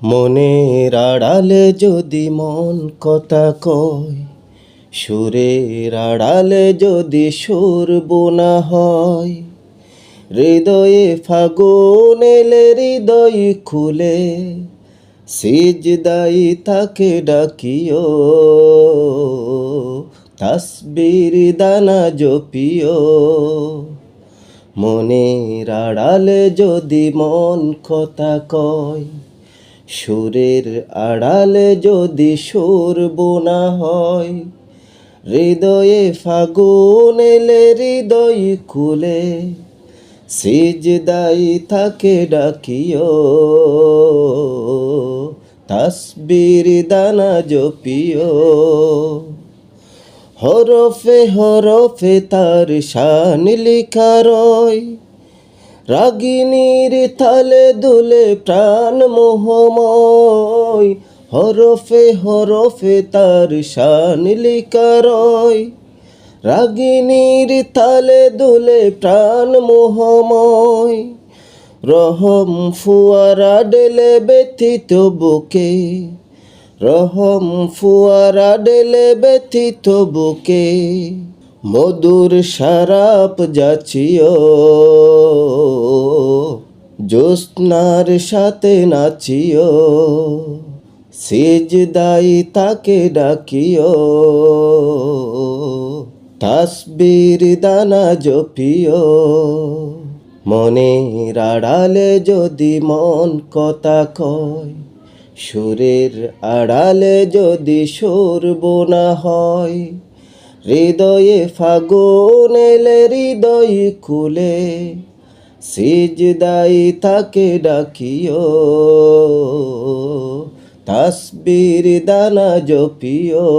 মনের আড়ালে যদি মন কথা কয়, সুরের আড়ালে যদি সুর বোনা হয়, হৃদয়ে ফাগুন এলে হৃদয় খুলে, সিজদাই তাকে ডাকিও, তাসবির দানা জপিও। মনের আড়ালে যদি মন কথা কয়, সুরের আড়ালে যদি সুর বোনা হয়, হৃদয়ে ফাগুন এলে হৃদয় খুলে, সিজদাই তাকে ডাকিও, তাসবির দানা জপিও। হরফে হরফে তার শান লিখা রয়, রাগিনীর তালে দুলে প্রাণ মোহময়। হরফে হরফে তার শান লিখা রয়, রাগিনীর তালে দুলে প্রাণ মোহময়। রহম ফুয়ারা ডেলে ব্যথিত বুকে, রহম ফুয়ারা ডেলে ব্যথিত বুকে, মধুর শরাব যাচিও, জ্যোৎস্নার সাথে নাচিও, সিজদাই তাকে ডাকিও, তাসবির দানা জপিও। মনের আড়ালে যদি মন কথা কয়, সুরের আড়ালে যদি সুর বোনা হয়, হৃদয়ে ফাগুন এলে হৃদয় খুলে, সিজদাই তাকে ডাকিও, তাসবির দানা জপিও।